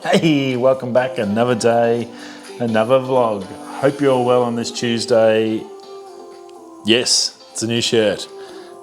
Hey, welcome back. Another day, another vlog. Hope you're all well on this Tuesday. Yes, it's a new shirt.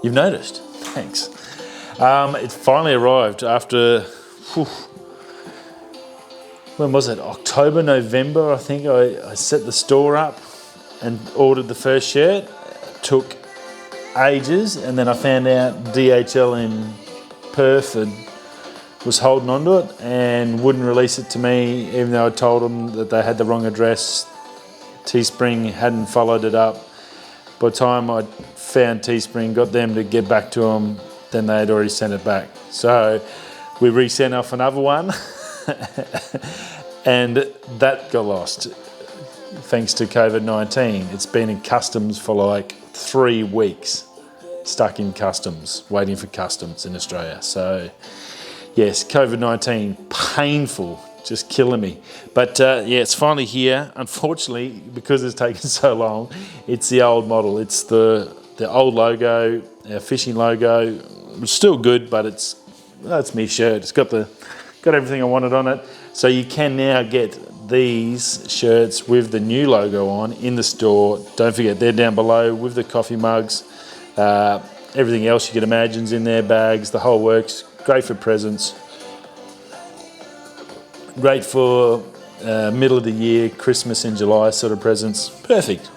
You've noticed. Thanks. It finally arrived after, when was it? October, November, I think. I set the store up and ordered the first shirt. It took ages, and then I found out DHL in Perth was holding on to it and wouldn't release it to me, even though I told them that they had the wrong address. Teespring hadn't followed it up. By the time I found Teespring, got them to get back to them, then they had already sent it back. So we resent off another one and that got lost thanks to COVID-19. It's been in customs for like 3 weeks, stuck in customs, waiting for customs in Australia. So yes, COVID-19, painful, just killing me. But yeah, it's finally here. Unfortunately, because it's taken so long, it's the old model. It's the old logo, our fishing logo. It's still good, but it's me shirt. It's got everything I wanted on it. So you can now get these shirts with the new logo on in the store. Don't forget, they're down below with the coffee mugs. Everything else you can imagine's in there, bags, the whole works. Great for presents. Great for middle of the year, Christmas in July sort of presents. Perfect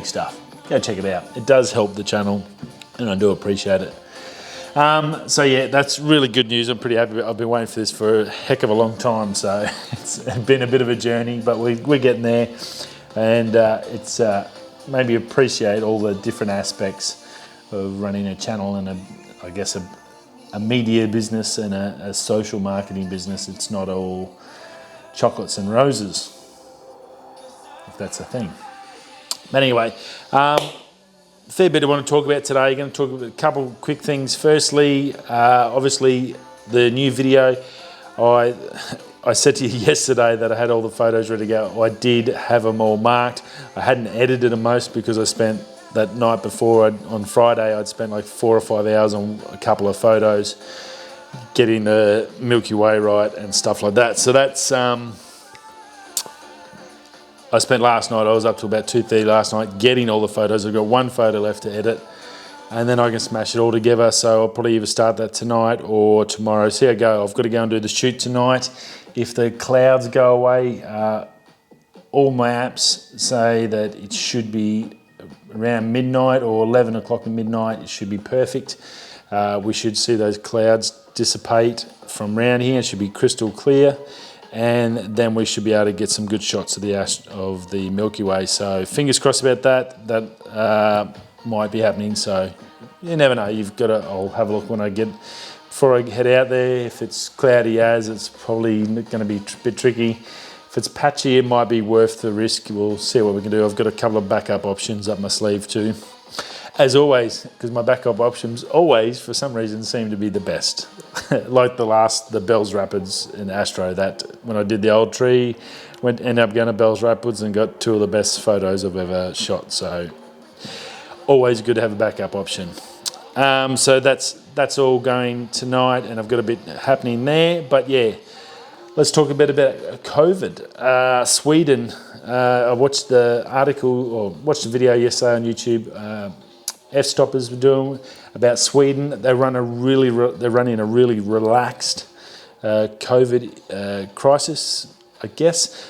stuff. Go check it out. It does help the channel, and I do appreciate it. So yeah, that's really good news. I'm pretty happy. I've been waiting for this for a heck of a long time, so it's been a bit of a journey, but we're getting there, and it's made me appreciate all the different aspects of running a channel and I guess a media business and a social marketing business. It's not all chocolates and roses, if that's a thing. But anyway, fair bit I want to talk about today. I'm going to talk about a couple of quick things. Firstly, obviously the new video. I said to you yesterday that I had all the photos ready to go. I did have them all marked. I hadn't edited them most because I spent that night before, on Friday, I'd spent like 4 or 5 hours on a couple of photos, getting the Milky Way right and stuff like that. So that's, I spent last night, I was up till about 2:30 last night getting all the photos. I've got one photo left to edit, and then I can smash it all together. So I'll probably either start that tonight or tomorrow. See how I go. I've got to go and do the shoot tonight. If the clouds go away, all my apps say that it should be around midnight or 11 o'clock at midnight. It should be perfect. We should see those clouds dissipate from around here. It should be crystal clear, and then we should be able to get some good shots of the Milky Way. So fingers crossed about that. That might be happening. So you never know. I'll have a look before I head out there. If it's cloudy as, it's probably going to be a bit tricky. If it's patchy, it might be worth the risk. We'll see what we can do. I've got a couple of backup options up my sleeve too. As always, because my backup options always, for some reason, seem to be the best. Like the Bells Rapids in Astro, that when I did the old tree, ended up going to Bells Rapids and got 2 of the best photos I've ever shot. So always good to have a backup option. So that's all going tonight, and I've got a bit happening there. But yeah, let's talk a bit about COVID. Sweden, I watched the article, or watched the video yesterday on YouTube, F-Stoppers were doing about Sweden. They're running a really relaxed COVID crisis, I guess.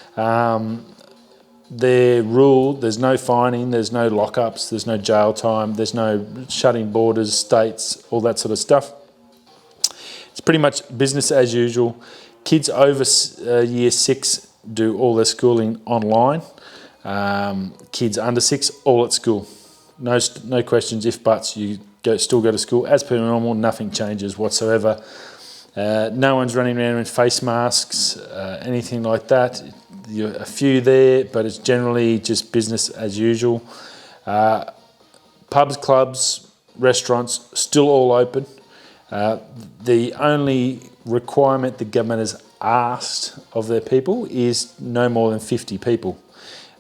Their rule, there's no fining, there's no lockups, there's no jail time, there's no shutting borders, states, all that sort of stuff. It's pretty much business as usual. Kids over year 6 do all their schooling online. Kids under 6, all at school. No questions, if buts. You still go to school as per normal. Nothing changes whatsoever. No one's running around in face masks, anything like that. A few there, but it's generally just business as usual. Pubs, clubs, restaurants, still all open. The only requirement the government has asked of their people is no more than 50 people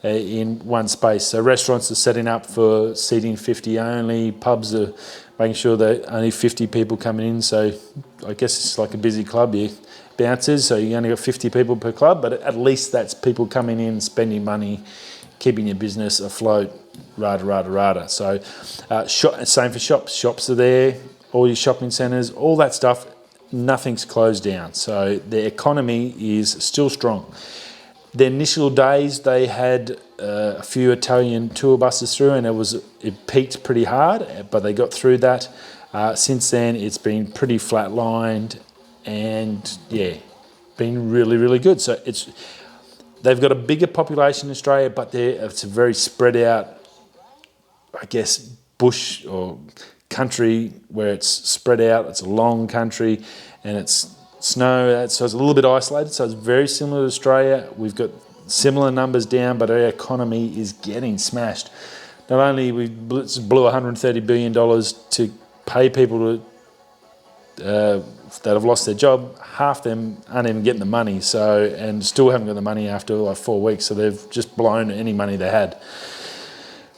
in one space. So restaurants are setting up for seating 50 only. Pubs are making sure that only 50 people coming in. So I guess it's like a busy club here. bouncers, so you only got 50 people per club, but at least that's people coming in, spending money, keeping your business afloat, rada. So same for shops. Shops are there, all your shopping centres, all that stuff, nothing's closed down. So the economy is still strong. The initial days, they had a few Italian tour buses through, and it peaked pretty hard, but they got through that. Since then, it's been pretty flatlined, and yeah, been really, really good. So they've got a bigger population in Australia, but it's a very spread out, I guess, bush or country where it's spread out. It's a long country, and it's snow, so it's a little bit isolated. So it's very similar to Australia. We've got similar numbers down, but our economy is getting smashed. Not only we blew $130 billion to pay people that have lost their job, half them aren't even getting the money, and still haven't got the money after like 4 weeks, so they've just blown any money they had.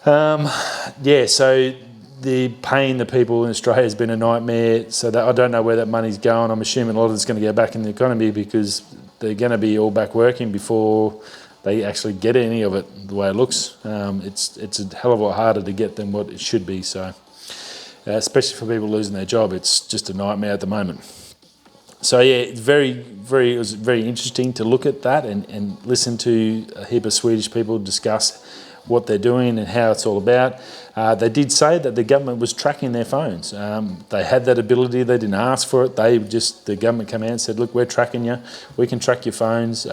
So the paying the people in Australia has been a nightmare, so that I don't know where that money's going. I'm assuming a lot of it's going to go back in the economy because they're going to be all back working before they actually get any of it, the way it looks. It's a hell of a lot harder to get than what it should be, so especially for people losing their job, it's just a nightmare at the moment. So yeah, it was very interesting to look at that and listen to a heap of Swedish people discuss what they're doing and how it's all about. They did say that the government was tracking their phones. They had that ability. They didn't ask for it. The government came out and said, look, we're tracking you. We can track your phones.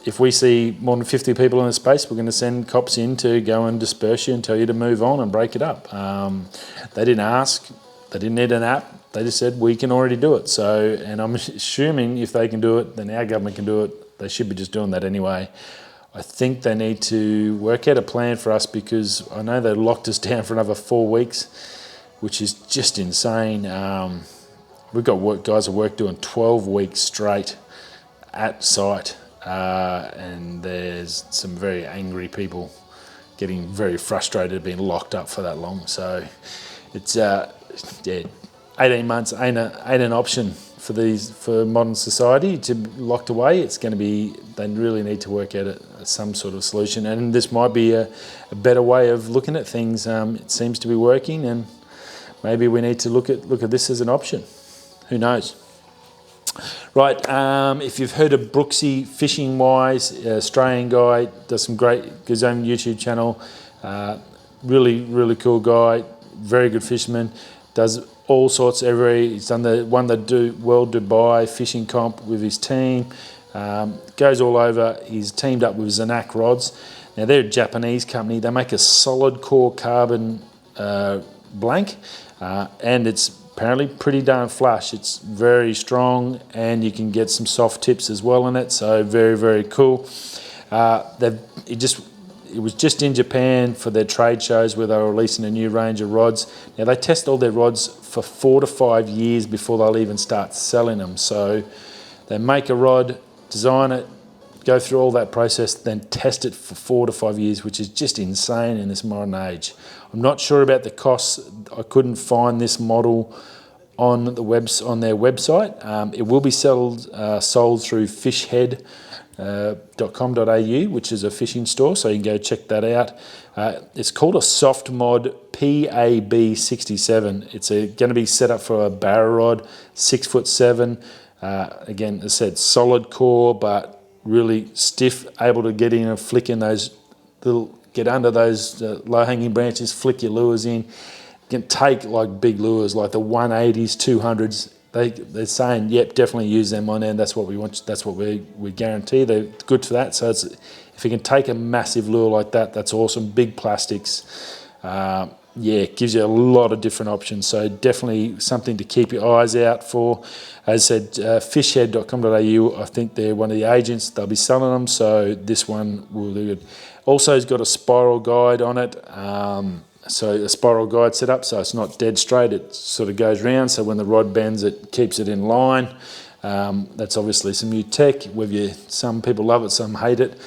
If we see more than 50 people in the space, we're going to send cops in to go and disperse you and tell you to move on and break it up. They didn't ask. They didn't need an app. They just said, we can already do it. And I'm assuming if they can do it, then our government can do it. They should be just doing that anyway. I think they need to work out a plan for us, because I know they locked us down for another 4 weeks, which is just insane. We've got guys at work doing 12 weeks straight at site, and there's some very angry people getting very frustrated being locked up for that long. So it's 18 months ain't an option for modern society to be locked away. It's going to be, they really need to work out some sort of solution, and this might be a better way of looking at things. It seems to be working, and maybe we need to look at this as an option. Who knows? Right, if you've heard of Brooksy Fishing Wise, Australian guy, does some got his own YouTube channel, really, really cool guy, very good fisherman, does all sorts he's done the World Dubai fishing comp with his team, goes all over. He's teamed up with Zanak rods. Now they're a Japanese company. They make a solid core carbon blank, and it's apparently pretty darn flush. It's very strong, and you can get some soft tips as well in it, so very, very cool. It was just in Japan for their trade shows where they were releasing a new range of rods. Now they test all their rods for 4 to 5 years before they'll even start selling them. So they make a rod, design it, go through all that process, then test it for 4 to 5 years, which is just insane in this modern age. I'm not sure about the costs. I couldn't find this model on their website. It will be sold through fishhead.com.au, which is a fishing store, so you can go check that out. It's called a soft mod PAB67. It's going to be set up for a barra rod, 6'7". Again, as I said, solid core, but really stiff, able to get in and flick in those get under those low-hanging branches, flick your lures in. You can take like big lures, like the 180s, 200s. They're saying, yep, definitely use them on there. That's what we want. That's what we guarantee. They're good for that. So if you can take a massive lure like that, that's awesome. Big plastics. It gives you a lot of different options. So definitely something to keep your eyes out for. As I said, fishhead.com.au, I think they're one of the agents. They'll be selling them. So this one will do good. Also, it's got a spiral guide on it. So a spiral guide set up, so it's not dead straight, it sort of goes round, so when the rod bends it keeps it in line. That's obviously some new tech. Some people love it, some hate it,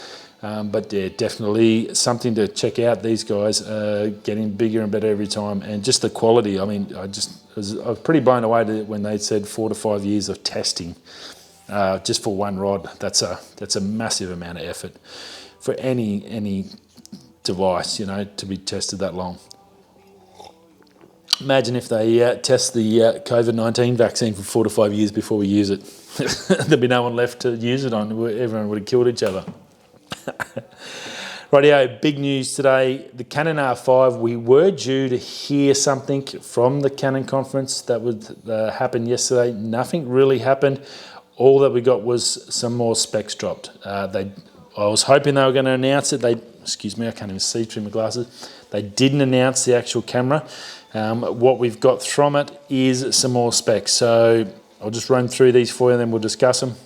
but yeah, definitely something to check out. These guys are getting bigger and better every time, and just the quality, I mean, it because I was pretty blown away when they said 4 to 5 years of testing just for one rod. That's a massive amount of effort for any device, you know, to be tested that long. Imagine if they test the COVID-19 vaccine for 4 to 5 years before we use it. There'd be no one left to use it on. Everyone would have killed each other. Rightio, big news today. The Canon R5, we were due to hear something from the Canon conference that would happen yesterday. Nothing really happened. All that we got was some more specs dropped. I was hoping they were going to announce it. Excuse me, I can't even see through my glasses. They didn't announce the actual camera. What we've got from it is some more specs. So I'll just run through these for you and then we'll discuss them.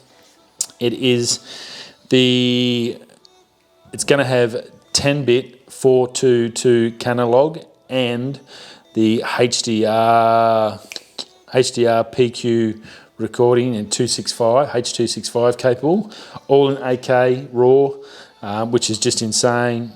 It's going to have 10-bit 422 analog and the HDR PQ recording in H.265 capable, all in 8K RAW, which is just insane.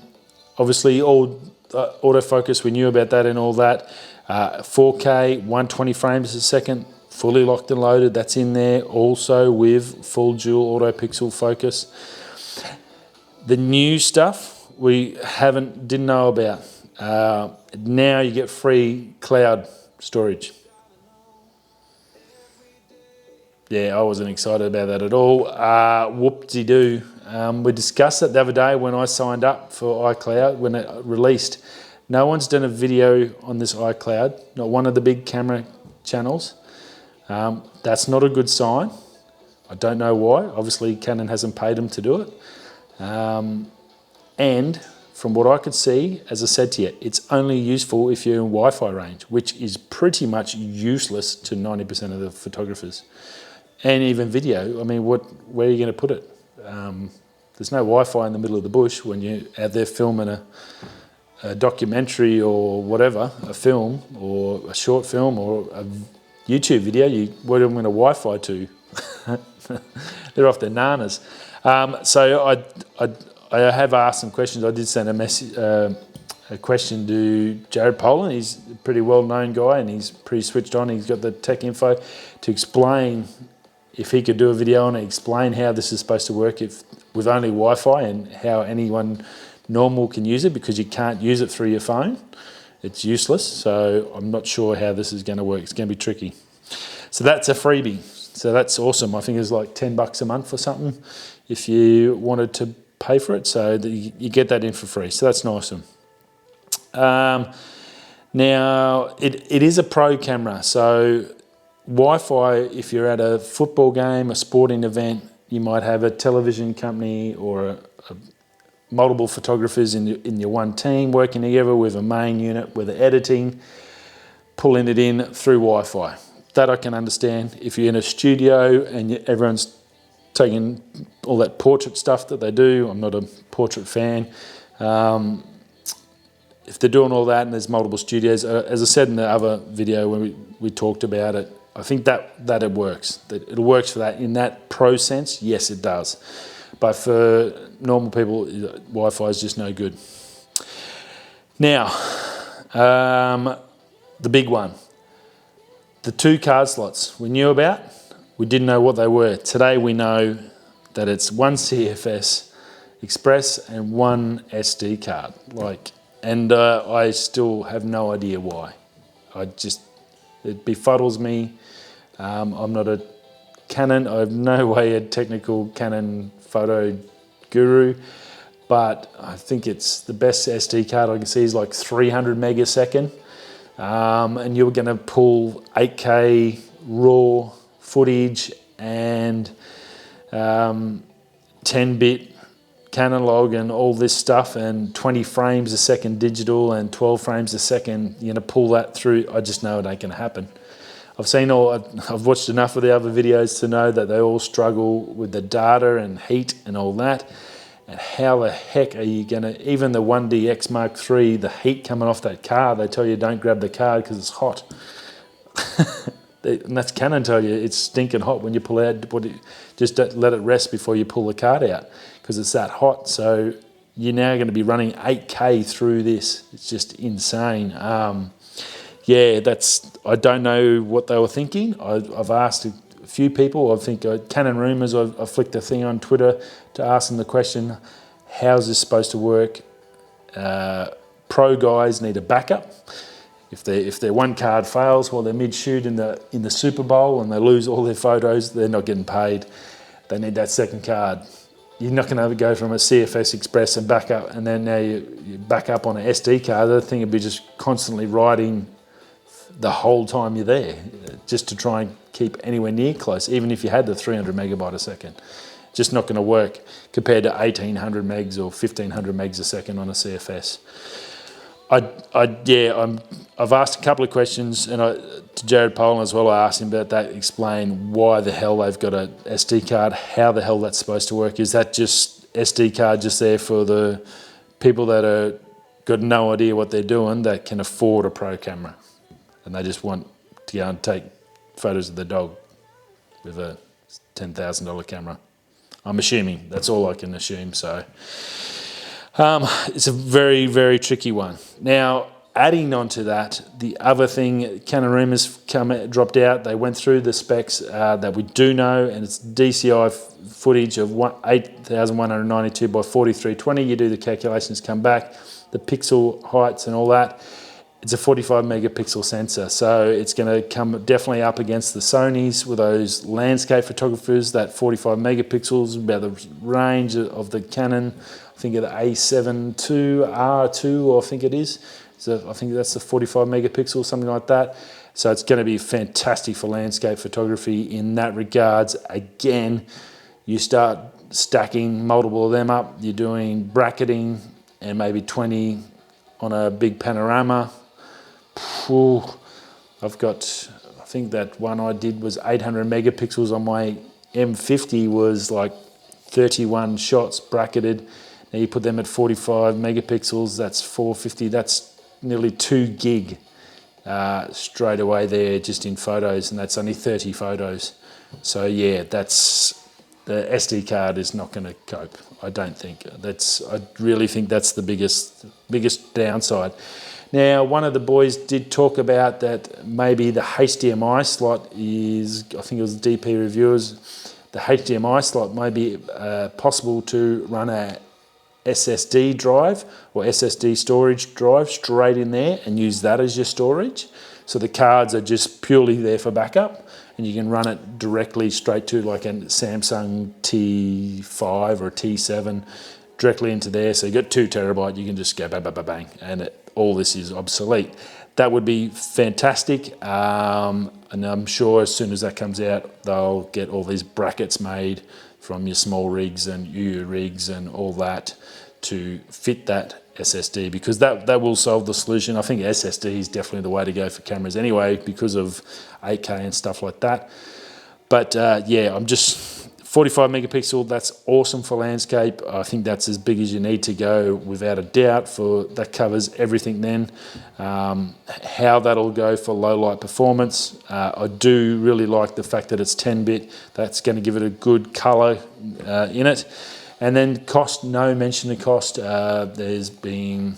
Obviously, all autofocus, we knew about that and all that. 4K, 120 frames a second, fully locked and loaded. That's in there, also with full dual auto pixel focus. The new stuff we didn't know about. Now you get free cloud storage. Yeah, I wasn't excited about that at all. Whoop-de-doo. We discussed it the other day when I signed up for iCloud, when it released. No one's done a video on this iCloud, not one of the big camera channels. That's not a good sign. I don't know why. Obviously, Canon hasn't paid them to do it. And from what I could see, as I said to you, it's only useful if you're in Wi-Fi range, which is pretty much useless to 90% of the photographers. And even video, I mean, where are you going to put it? There's no Wi-Fi in the middle of the bush when you're out there filming a documentary or whatever, a film or a short film or a YouTube video. Where am I going to Wi-Fi to? They're off their nanas. So I have asked some questions. I did send a question to Jared Poland. He's a pretty well-known guy and he's pretty switched on. He's got the tech info to explain, if he could do a video on it, explain how this is supposed to work with only Wi-Fi and how anyone normal can use it, because you can't use it through your phone. It's useless. So I'm not sure how this is going to work. It's going to be tricky. So that's a freebie. So that's awesome. I think it's like $10 a month or something if you wanted to pay for it. So you get that in for free. So that's awesome. Now, it is a pro camera. So Wi-Fi, if you're at a football game, a sporting event, you might have a television company or multiple photographers in your one team working together with a main unit where they're editing, pulling it in through Wi-Fi. That I can understand. If you're in a studio and everyone's taking all that portrait stuff that they do, I'm not a portrait fan. If they're doing all that and there's multiple studios, as I said in the other video when we talked about it, I think that it works. That it works for that. In that pro sense, yes, it does. But for normal people, Wi-Fi is just no good. Now, the big one. The 2 card slots we knew about, we didn't know what they were. Today we know that it's 1 CFS Express and 1 SD card. And I still have no idea why. It befuddles me. I'm not a Canon, I have no way a technical Canon photo guru, but I think it's the best SD card I can see is like 300 meg a second. And you're going to pull 8K raw footage and 10-bit analog and all this stuff, and 20 frames a second digital and 12 frames a second. You're going to pull that through. I just know it ain't going to happen. I've watched enough of the other videos to know that they all struggle with the data and heat and all that. And how the heck are you going to, even the 1DX Mark III, the heat coming off that card, they tell you don't grab the card because it's hot. And that's Canon tell you it's stinking hot when you pull out, just don't let it rest before you pull the card out because it's that hot. So you're now going to be running 8K through this. It's just insane. yeah, I don't know what they were thinking. I've asked a few people. I think Canon Rumours, I flicked a thing on Twitter to ask them the question, how's this supposed to work? Pro guys need a backup. If their one card fails while they're mid-shoot in the Super Bowl and they lose all their photos, they're not getting paid. They need that second card. You're not going to go from a CFS Express and back up, and then now you back up on an SD card. The thing would be just constantly writing the whole time you're there, just to try and keep anywhere near close, even if you had the 300 megabyte a second. Just not going to work compared to 1800 megs or 1500 megs a second on a CFS. I've asked a couple of questions, and to Jared Poland as well, I asked him about that, explain why the hell they've got an SD card, how the hell that's supposed to work. Is that just SD card just there for the people that are got no idea what they're doing, that can afford a pro camera, and they just want to go and take photos of the dog with a $10,000 camera? I'm assuming, that's all I can assume, so it's a very, very tricky one. Now, adding on to that, the other thing, Canon Rumours dropped out. They went through the specs that we do know, and it's DCI footage of 8,192 by 4320. You do the calculations, come back, the pixel heights and all that. It's a 45 megapixel sensor, so it's going to come definitely up against the Sonys with those landscape photographers. That 45 megapixels, about the range of the Canon, I think of the A7 II R2, or I think it is. So I think that's the 45 megapixels, something like that. So it's going to be fantastic for landscape photography in that regards. Again, you start stacking multiple of them up. You're doing bracketing and maybe 20 on a big panorama. Ooh, I've got, I think that one I did was 800 megapixels on my M50, was like 31 shots bracketed. Now you put them at 45 megapixels, that's 450, that's nearly 2 gig straight away there just in photos, and that's only 30 photos. So yeah, that's, the SD card is not going to cope, I don't think. I really think that's the biggest downside. Now, one of the boys did talk about that maybe the HDMI slot is, I think it was the DP reviewers, the HDMI slot may be possible to run a SSD drive or SSD storage drive straight in there and use that as your storage. So the cards are just purely there for backup, and you can run it directly straight to like a Samsung T5 or T7 directly into there. So you got 2 terabyte, you can just go bang, bang, bang, bang, and all this is obsolete. That would be fantastic, and I'm sure as soon as that comes out, they'll get all these brackets made from your small rigs and UU rigs and all that to fit that SSD, because that will solve the solution. I think SSD is definitely the way to go for cameras anyway, because of 8K and stuff like that. But yeah, I'm just 45 megapixel, that's awesome for landscape. I think that's as big as you need to go without a doubt, for that covers everything then. How that'll go for low light performance, I do really like the fact that it's 10-bit. That's going to give it a good color in it. And then cost, no mention of cost. There's been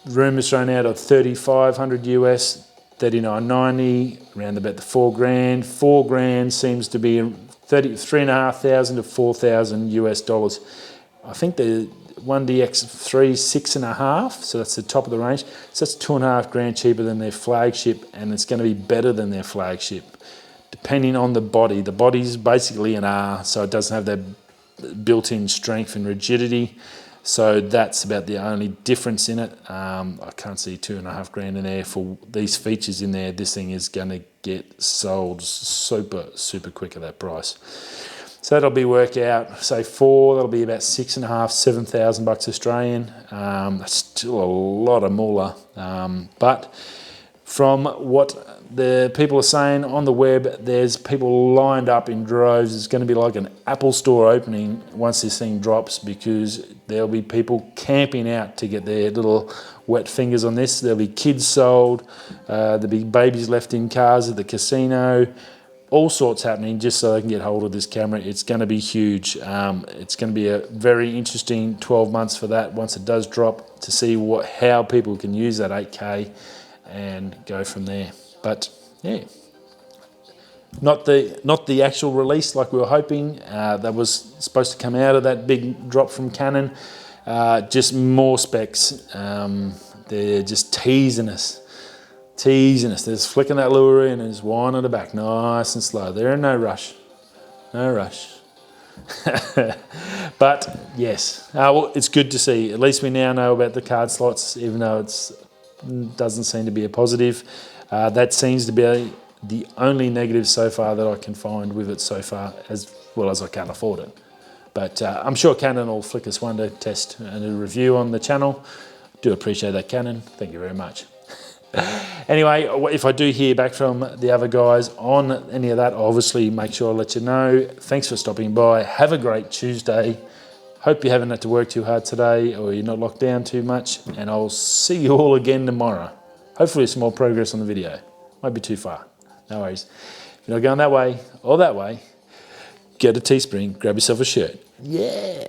rumours thrown out of 3,500 US, 3,990, around about the 4 grand. 4 grand seems to be 3,500 to 4,000 US dollars. I think the 1DX3 6.5, so that's the top of the range. So that's 2.5 grand cheaper than their flagship, and it's going to be better than their flagship, depending on the body. The body's basically an R, so it doesn't have that built-in strength and rigidity. So that's about the only difference in it. I can't see 2.5 grand in there for these features in there. This thing is going to get sold super quick at that price. So that'll be work out, say 4, that'll be about 6.5, 7,000 bucks Australian. That's still a lot of moolah. But from what the people are saying on the web, there's people lined up in droves. It's going to be like an Apple store opening once this thing drops, because there'll be people camping out to get their little wet fingers on this. There'll be kids sold, there'll be babies left in cars at the casino, all sorts happening just so they can get hold of this camera. It's going to be huge. It's going to be a very interesting 12 months for that once it does drop, to see how people can use that 8K and go from there. But yeah, not the actual release like we were hoping. That was supposed to come out of that big drop from Canon. Just more specs. They're just teasing us. They're just flicking that lure in and just winding it back nice and slow. They're in no rush. But yes, well, it's good to see. At least we now know about the card slots, even though it doesn't seem to be a positive. That seems to be the only negative so far that I can find with it so far, as well as I can't afford it. But I'm sure Canon will flick us one to test and a review on the channel. Do appreciate that, Canon. Thank you very much. Anyway, if I do hear back from the other guys on any of that, I'll obviously make sure I'll let you know. Thanks for stopping by. Have a great Tuesday. Hope you haven't had to work too hard today, or you're not locked down too much. And I'll see you all again tomorrow. Hopefully some more progress on the video. Might be too far. No worries. If you're not going that way or that way, get a Teespring, grab yourself a shirt. Yeah.